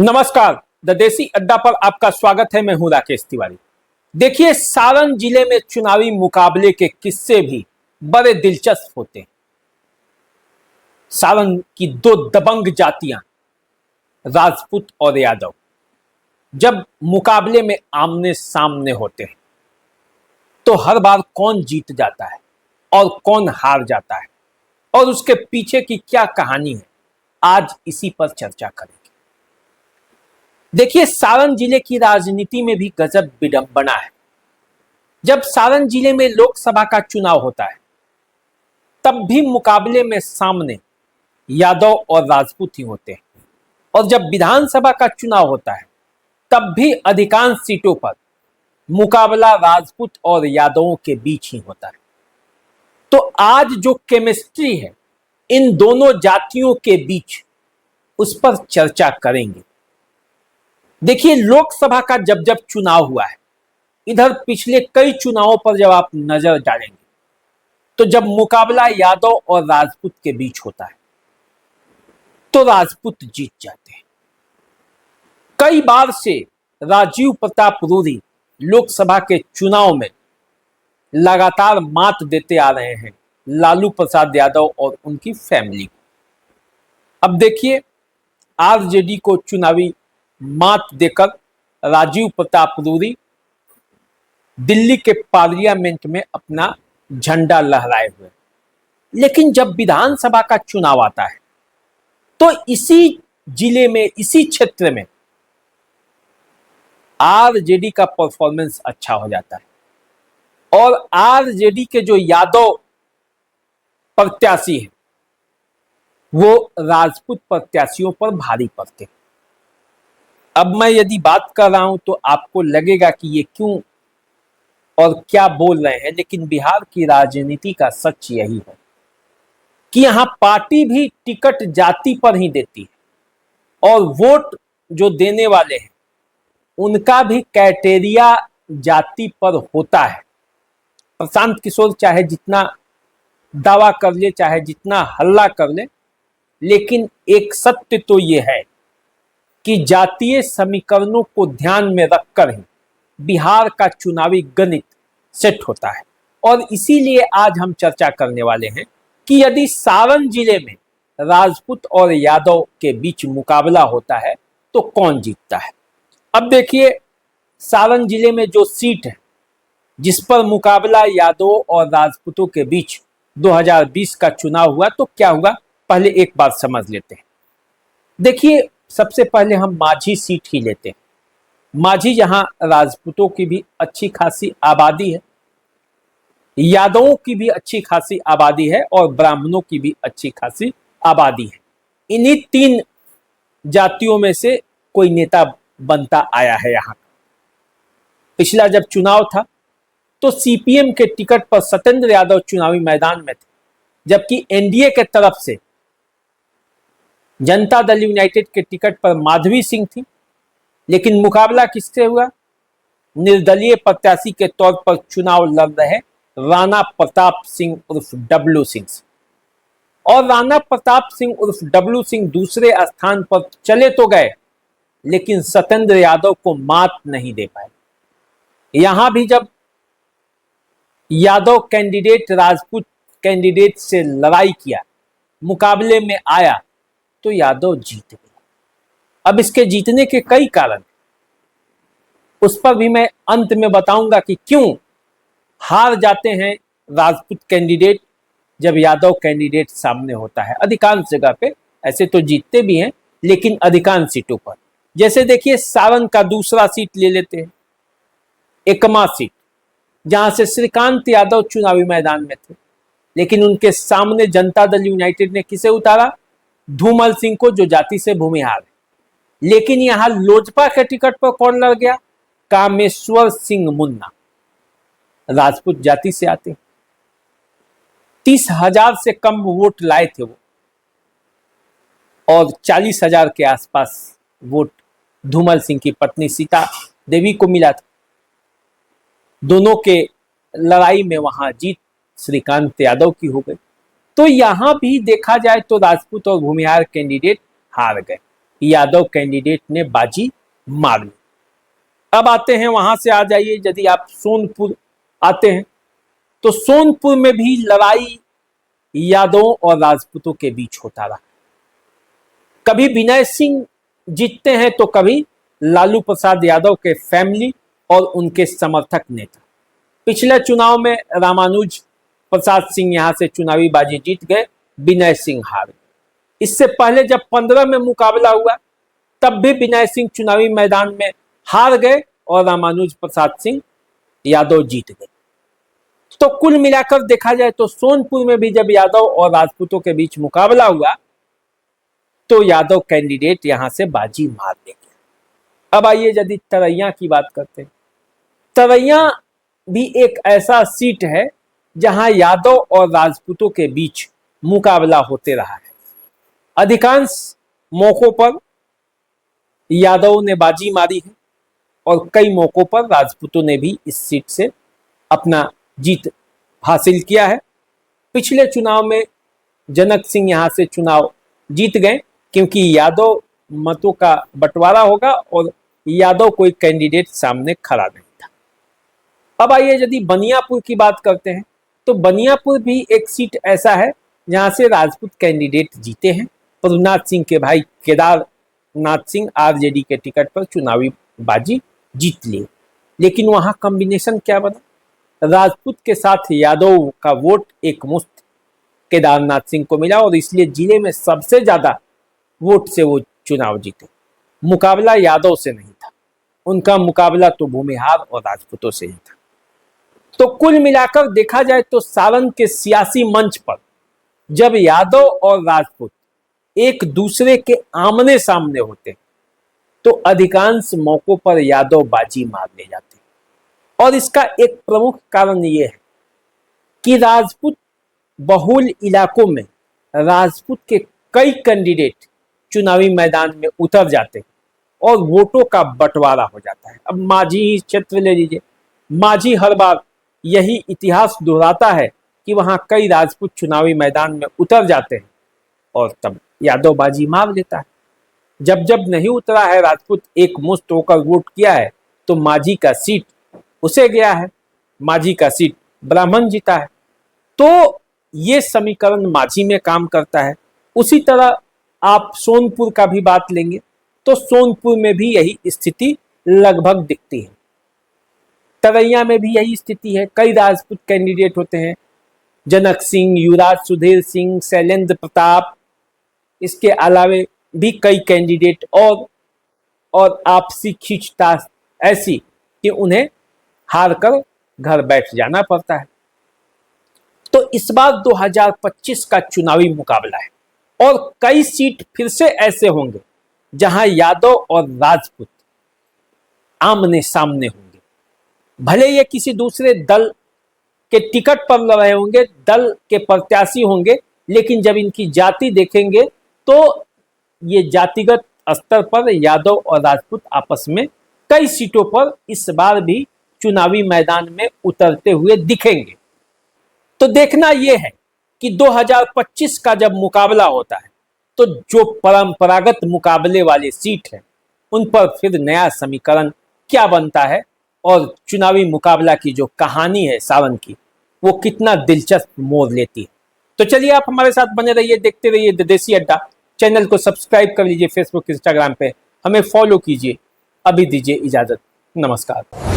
नमस्कार, द देसी अड्डा पर आपका स्वागत है। मैं हूं राकेश तिवारी। देखिए, सारण जिले में चुनावी मुकाबले के किस्से भी बड़े दिलचस्प होते हैं। सारण की दो दबंग जातियां राजपूत और यादव जब मुकाबले में आमने सामने होते हैं तो हर बार कौन जीत जाता है और कौन हार जाता है और उसके पीछे की क्या कहानी है, आज इसी पर चर्चा करेंगे। देखिए, सारण जिले की राजनीति में भी गजब विडंबना है। जब सारण जिले में लोकसभा का चुनाव होता है तब भी मुकाबले में सामने यादव और राजपूत ही होते हैं, और जब विधानसभा का चुनाव होता है तब भी अधिकांश सीटों पर मुकाबला राजपूत और यादवों के बीच ही होता है। तो आज जो केमिस्ट्री है इन दोनों जातियों के बीच, उस पर चर्चा करेंगे। देखिए, लोकसभा का जब जब चुनाव हुआ है, इधर पिछले कई चुनावों पर जब आप नजर डालेंगे तो जब मुकाबला यादव और राजपूत के बीच होता है तो राजपूत जीत जाते हैं। कई बार से राजीव प्रताप रूडी लोकसभा के चुनाव में लगातार मात देते आ रहे हैं लालू प्रसाद यादव और उनकी फैमिली को। अब देखिए, आरजेडी को चुनावी मात देकर राजीव प्रताप रूडी दिल्ली के पार्लियामेंट में अपना झंडा लहराए हुए, लेकिन जब विधानसभा का चुनाव आता है तो इसी जिले में, इसी क्षेत्र में आरजेडी का परफॉर्मेंस अच्छा हो जाता है और आरजेडी के जो यादव प्रत्याशी हैं वो राजपूत प्रत्याशियों पर भारी पड़ते हैं। अब मैं यदि बात कर रहा हूं तो आपको लगेगा कि ये क्यों और क्या बोल रहे हैं, लेकिन बिहार की राजनीति का सच यही है कि यहां पार्टी भी टिकट जाति पर ही देती है और वोट जो देने वाले हैं उनका भी क्राइटेरिया जाति पर होता है। प्रशांत किशोर चाहे जितना दावा कर ले, चाहे जितना हल्ला कर ले, लेकिन एक सत्य तो यह है कि जातीय समीकरणों को ध्यान में रखकर ही बिहार का चुनावी गणित सेट होता है। और इसीलिए आज हम चर्चा करने वाले हैं कि यदि सारण जिले में राजपूत और यादव के बीच मुकाबला होता है तो कौन जीतता है। अब देखिए, सारण जिले में जो सीट है जिस पर मुकाबला यादवों और राजपूतों के बीच 2020 का चुनाव हुआ, तो क्या हुआ पहले एक बात समझ लेते हैं। देखिए, सबसे पहले हम माझी सीट ही लेते हैं। माझी, जहां राजपूतों की भी अच्छी खासी आबादी है, यादवों की भी अच्छी खासी आबादी है और ब्राह्मणों की भी अच्छी खासी आबादी है। इन्हीं तीन जातियों में से कोई नेता बनता आया है। यहां पिछला जब चुनाव था तो सीपीएम के टिकट पर सत्येंद्र यादव चुनावी मैदान में थे, जबकि एनडीए के तरफ से जनता दल यूनाइटेड के टिकट पर माधवी सिंह थी। लेकिन मुकाबला किससे हुआ? निर्दलीय प्रत्याशी के तौर पर चुनाव लड़ रहे राणा प्रताप सिंह उर्फ डब्लू सिंह से। और राणा प्रताप सिंह उर्फ डब्लू सिंह दूसरे स्थान पर चले तो गए, लेकिन सत्येंद्र यादव को मात नहीं दे पाए। यहां भी जब यादव कैंडिडेट राजपूत कैंडिडेट से लड़ाई किया, मुकाबले में आया, तो यादव जीत गए। अब इसके जीतने के कई कारण, उस पर भी मैं अंत में बताऊंगा कि क्यों हार जाते हैं राजपूत कैंडिडेट जब यादव कैंडिडेट सामने होता है। अधिकांश जगह पे ऐसे तो जीतते भी हैं, लेकिन अधिकांश सीटों पर, जैसे देखिए सारण का दूसरा सीट ले लेते हैं, एकमा सीट, जहां से श्रीकांत यादव चुनावी मैदान में थे, लेकिन उनके सामने जनता दल यूनाइटेड ने किसे उतारा? धूमल सिंह को, जो जाति से भूमिहार है। लेकिन यहां लोजपा के टिकट पर कौन लड़ गया? कामेश्वर सिंह मुन्ना, राजपूत जाति से आते, 30,000 से कम वोट लाए थे वो, और 40,000 के आसपास वोट धूमल सिंह की पत्नी सीता देवी को मिला था। दोनों के लड़ाई में वहां जीत श्रीकांत यादव की हो गई। तो यहां भी देखा जाए तो राजपूत और भूमिहार कैंडिडेट हार गए। यादव कैंडिडेट ने बाजी मार ली। अब आते हैं, वहां से आ जाइए, यदि आप सोनपुर आते हैं तो सोनपुर में भी लड़ाई यादवों और राजपूतों के बीच होता रहा। कभी विनय सिंह जीतते हैं तो कभी लालू प्रसाद यादव के फैमिली और उनके समर्थक नेता। पिछले चुनाव में रामानुज प्रसाद सिंह यहां से चुनावी बाजी जीत गए, विनय सिंह हार गए। इससे पहले जब 15 में मुकाबला हुआ तब भी विनय सिंह चुनावी मैदान में हार गए और रामानुज प्रसाद सिंह यादव जीत गए। तो कुल मिलाकर देखा जाए तो सोनपुर में भी जब यादव और राजपूतों के बीच मुकाबला हुआ तो यादव कैंडिडेट यहां से बाजी मार ले गया। अब आइए यदि तरैया की बात करते हैं, तरैया भी एक ऐसा सीट है जहां यादव और राजपूतों के बीच मुकाबला होते रहा है। अधिकांश मौकों पर यादव ने बाजी मारी है और कई मौकों पर राजपूतों ने भी इस सीट से अपना जीत हासिल किया है। पिछले चुनाव में जनक सिंह यहां से चुनाव जीत गए क्योंकि यादव मतों का बंटवारा होगा और यादव कोई कैंडिडेट सामने खड़ा नहीं था। अब आइए यदि बनियापुर की बात करते हैं तो बनियापुर भी एक सीट ऐसा है जहां से राजपूत कैंडिडेट जीते हैं। प्रभुनाथ सिंह के भाई केदारनाथ सिंह आरजेडी के टिकट पर चुनावी बाजी जीत लिए, लेकिन वहां कॉम्बिनेशन क्या बना, राजपूत के साथ यादव का वोट एक मुश्त केदारनाथ सिंह को मिला और इसलिए जिले में सबसे ज्यादा वोट से वो चुनाव जीते। मुकाबला यादव से नहीं था, उनका मुकाबला तो भूमिहार और राजपूतों से ही था। तो कुल मिलाकर देखा जाए तो सारण के सियासी मंच पर जब यादव और राजपूत एक दूसरे के आमने सामने होते तो अधिकांश मौकों पर यादव बाजी मार ले जाते। और इसका एक प्रमुख कारण यह है कि राजपूत बहुल इलाकों में राजपूत के कई कैंडिडेट चुनावी मैदान में उतर जाते हैं और वोटों का बंटवारा हो जाता है। अब माझी क्षेत्र ले लीजिए, माझी हर बार यही इतिहास दोहराता है कि वहां कई राजपूत चुनावी मैदान में उतर जाते हैं और तब यादव बाजी मार लेता है। जब जब नहीं उतरा है राजपूत, एक मुश्त होकर वोट किया है तो माझी का सीट उसे गया है, माझी का सीट ब्राह्मण जीता है। तो ये समीकरण माझी में काम करता है। उसी तरह आप सोनपुर का भी बात लेंगे तो सोनपुर में भी यही स्थिति लगभग दिखती है। तरैया में भी यही स्थिति है, कई राजपूत कैंडिडेट होते हैं, जनक सिंह, युवराज सुधीर सिंह, शैलेंद्र प्रताप, इसके अलावे भी कई कैंडिडेट और आपसी खींचतान ऐसी कि उन्हें हार कर घर बैठ जाना पड़ता है। तो इस बार 2025 का चुनावी मुकाबला है और कई सीट फिर से ऐसे होंगे जहां यादव और राजपूत आमने सामने होंगे। भले ये किसी दूसरे दल के टिकट पर लड़ रहे होंगे, दल के प्रत्याशी होंगे, लेकिन जब इनकी जाति देखेंगे तो ये जातिगत स्तर पर यादव और राजपूत आपस में कई सीटों पर इस बार भी चुनावी मैदान में उतरते हुए दिखेंगे। तो देखना यह है कि 2025 का जब मुकाबला होता है तो जो परंपरागत मुकाबले वाले सीट है उन पर फिर नया समीकरण क्या बनता है और चुनावी मुकाबला की जो कहानी है सावन की वो कितना दिलचस्प मोड़ लेती है। तो चलिए आप हमारे साथ बने रहिए, देखते रहिए द देसी अड्डा। चैनल को सब्सक्राइब कर लीजिए, फेसबुक इंस्टाग्राम पे हमें फॉलो कीजिए। अभी दीजिए इजाजत, नमस्कार।